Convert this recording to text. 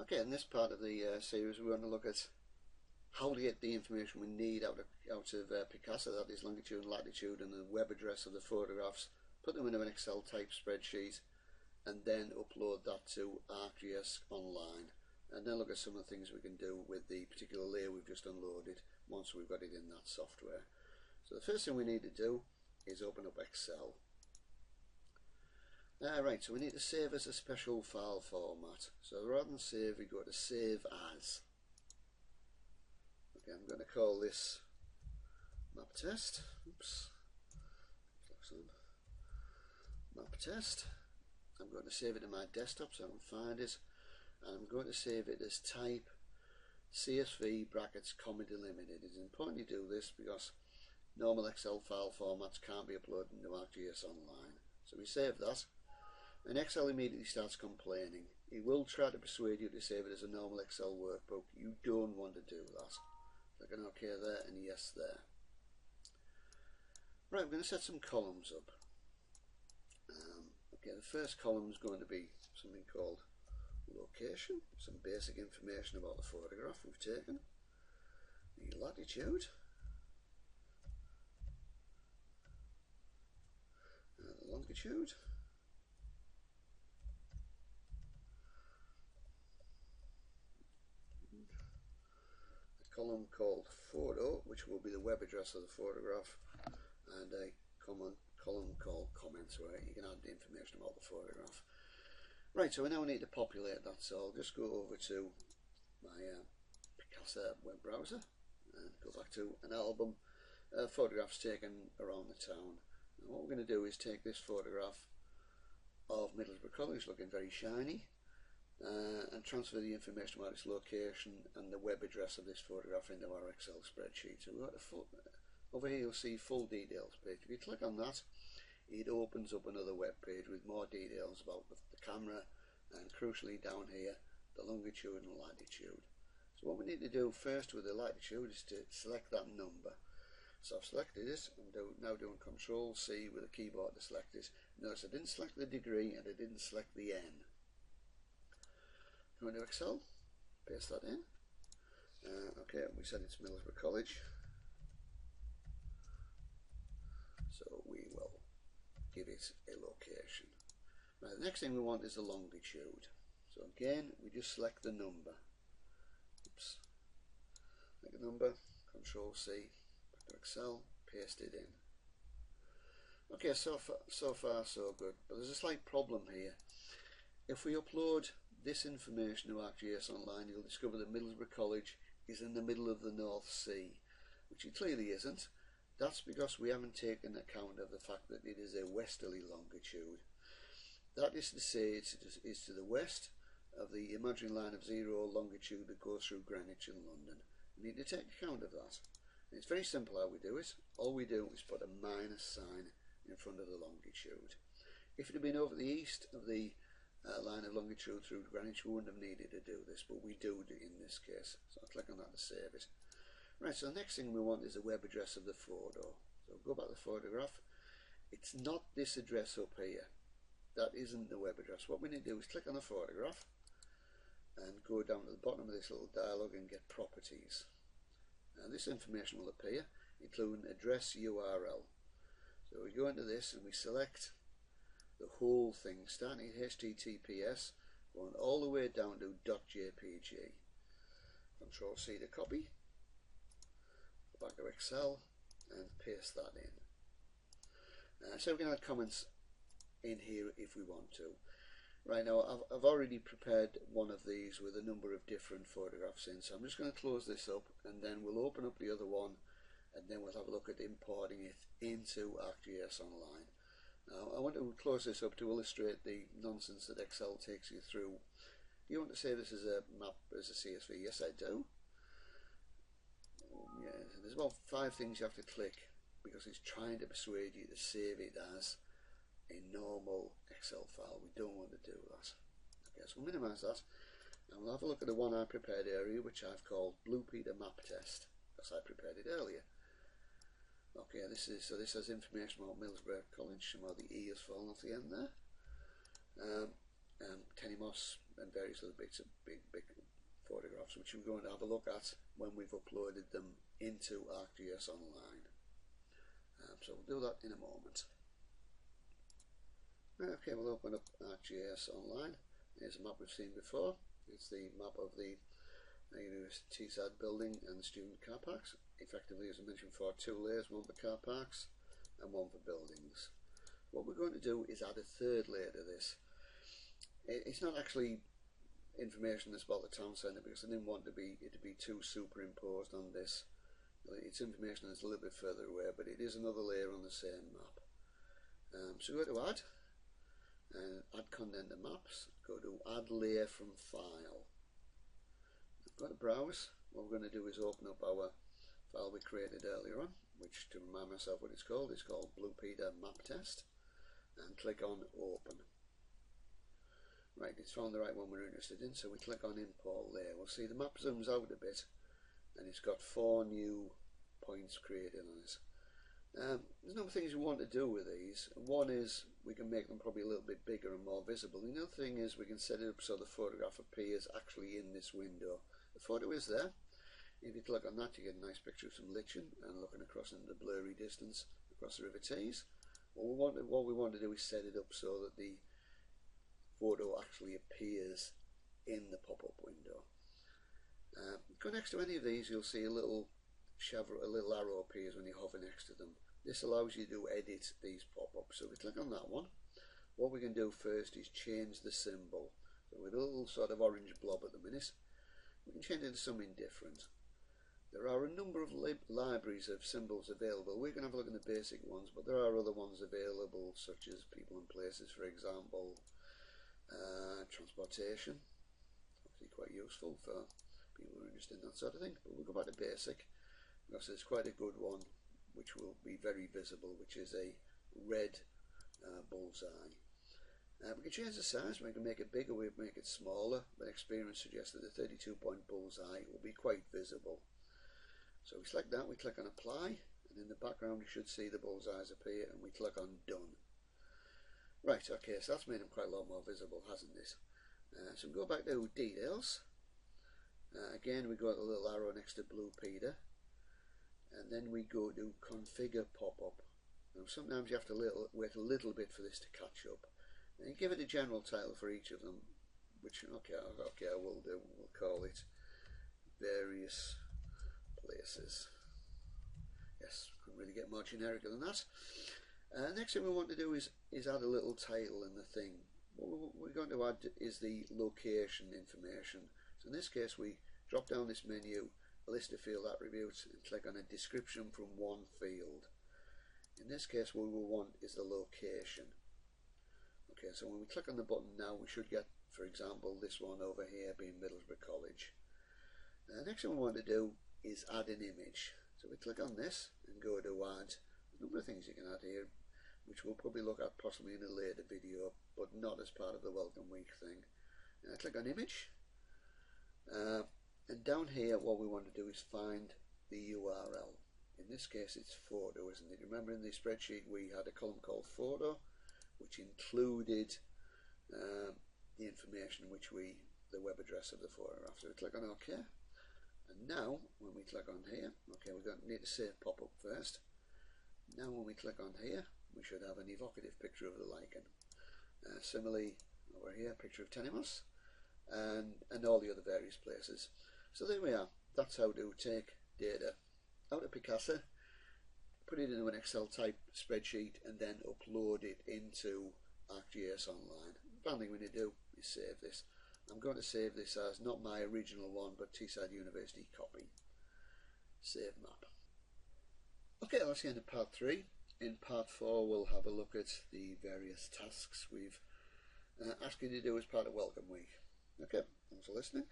Okay, in this part of the series we're going to look at how to get the information we need out of Picasa, that is longitude and latitude, and the web address of the photographs, put them into an Excel type spreadsheet and then upload that to ArcGIS online, and then look at some of the things we can do with the particular layer we've just unloaded once we've got it in that software. So the first thing we need to do is open up Excel. Right, so we need to save as a special file format. So rather than save, we go to Save As. Okay, I'm going to call this Map Test. Oops. Map Test. I'm going to save it to my desktop so I can find it, and I'm going to save it as type CSV brackets comma delimited. It's important to do this because normal Excel file formats can't be uploaded into ArcGIS online. So we save that, and Excel immediately starts complaining. It will try to persuade you to save it as a normal Excel workbook. You don't want to do that. Click on OK there and yes there. Right, we're going to set some columns up. Okay, the first column is going to be something called location, some basic information about the photograph we've taken, the latitude, the longitude, a column called photo, which will be the web address of the photograph, and a column called comments, where you can add the information about the photograph. Right, so we now need to populate that, so I'll just go over to my Picasa web browser and go back to an album, photographs taken around the town. And what we're going to do is take this photograph of Middlesbrough College, looking very shiny, and transfer the information about its location and the web address of this photograph into our Excel spreadsheet. So we've got over here you'll see full details page. If you click on that, it opens up another web page with more details about the camera, and crucially down here the longitude and latitude. So what we need to do first with the latitude is to select that number. So I've selected it. I'm now doing Control C with the keyboard to select it. Notice I didn't select the degree and I didn't select the N. Go into Excel, paste that in. Okay, we said it's Middlesbrough College, so we will give it a location. Now the next thing we want is the longitude. So again, we just select the number. Oops. Make a number, Control C, back to Excel, paste it in. Okay, so far so good, but there's a slight problem here. If we upload this information to ArcGIS online, you'll discover that Middlesbrough College is in the middle of the North Sea, which it clearly isn't. That's because we haven't taken account of the fact that it is a westerly longitude. That is to say, it is to the west of the imaginary line of zero longitude that goes through Greenwich and London. We need to take account of that. And it's very simple how we do it. All we do is put a minus sign in front of the longitude. If it had been over the east of the line of longitude through Greenwich, we wouldn't have needed to do this, but we do in this case. So I'll click on that to save it. Right, so the next thing we want is the web address of the photo. So go back to the photograph. It's not this address up here. That isn't the web address. What we need to do is click on the photograph and go down to the bottom of this little dialog and get properties. Now this information will appear, including address URL. So we go into this and we select the whole thing, starting at HTTPS, going all the way down to .jpg. Control C to copy. Back to Excel and paste that in. So we can add comments in here if we want to. Right, now I've already prepared one of these with a number of different photographs in, so I'm just going to close this up and then we'll open up the other one and then we'll have a look at importing it into ArcGIS Online. Now I want to close this up to illustrate the nonsense that Excel takes you through. You want to save this as a map, as a CSV? Yes, I do. Yeah, there's about 5 things you have to click because it's trying to persuade you to save it as a normal Excel file. We don't want to do that. Okay, so we'll minimize that and we'll have a look at the one I prepared earlier, which I've called Blue Peter Map Test, because I prepared it earlier. Okay, this has information about Middlesbrough College, somehow the E has fallen off the end there. Tenemos and various other bits of big photographs, which we're going to have a look at when we've uploaded them into ArcGIS Online. So we'll do that in a moment. Okay, we'll open up ArcGIS Online. Here's a map we've seen before. It's the map of the University TSAD building and the student car parks. Effectively, as I mentioned before, 2 layers, one for car parks and one for buildings. What we're going to do is add a 3rd layer to this. It's not actually information that's about the town centre, because I didn't want it to be too superimposed on this. It's information that's a little bit further away, but it is another layer on the same map. So go to Add, and Add Content to Maps. Go to Add Layer from File. I've got to browse. What we're going to do is open up our file we created earlier on, which, to remind myself what it's called Blue Peter Map Test, and click on Open. Right, it's found the right one we're interested in, so we click on Import Layer. We'll see the map zooms out a bit, and it's got 4 new points created on it. There's a number of things we want to do with these. One is we can make them probably a little bit bigger and more visible. The other thing is we can set it up so the photograph appears actually in this window. The photo is there. If you click on that, you get a nice picture of some lichen and looking across into the blurry distance across the River Tees. What we want to do is set it up so that the photo actually appears in the pop-up window. Go next to any of these, you'll see a little arrow appears when you hover next to them. This allows you to edit these pop-ups. So we click on that one. What we can do first is change the symbol. So with a little sort of orange blob at the minute, we can change it to something different. There are a number of libraries of symbols available. We're going to have a look at the basic ones, but there are other ones available, such as people and places, for example. Transportation, obviously quite useful for people who are interested in that sort of thing. But we'll go back to basic, because there's quite a good one which will be very visible, which is a red bullseye. We can change the size. We can make it bigger, we can make it smaller, but experience suggests that the 32-point bullseye will be quite visible. So we select that, we click on Apply, and in the background you should see the bullseyes appear, and we click on Done. Right, okay, so that's made them quite a lot more visible, hasn't it? So we go back to Details. Again, we go to the little arrow next to Blue Peter, and then we go to Configure Pop-Up. Now sometimes you have to wait a little bit for this to catch up. And you give it a general title for each of them, which, okay, I will do. We'll call it Various Places. Yes, couldn't really get more generic than that. Next thing we want to do is add a little title in the thing. What we're going to add is the location information. So in this case, we drop down this menu, a list of field attributes, and click on a description from one field. In this case, what we will want is the location. Okay, so when we click on the button now, we should get, for example, this one over here being Middlesbrough College. Next thing we want to do is add an image. So we click on this and go to Add. There's a number of things you can add here, which we'll probably look at possibly in a later video, but not as part of the Welcome Week thing. Click on Image, and down here what we want to do is find the URL. In this case it's photo, isn't it? Remember in the spreadsheet we had a column called photo, which included the information the web address of the photograph. So we click on OK, and now when we click on here, okay, we're going to need to save pop-up first. Now when we click on here, we should have an evocative picture of the lichen. Similarly, over here, a picture of Tenemos, and all the other various places. So there we are. That's how to take data out of Picasa, put it into an Excel type spreadsheet, and then upload it into ArcGIS Online. The final thing we need to do is save this. I'm going to save this as not my original one, but TSAD University copy. Save map. Okay, that's the end of part 3. In part 4 we'll have a look at the various tasks we've asked you to do as part of Welcome Week. Okay, thanks for listening.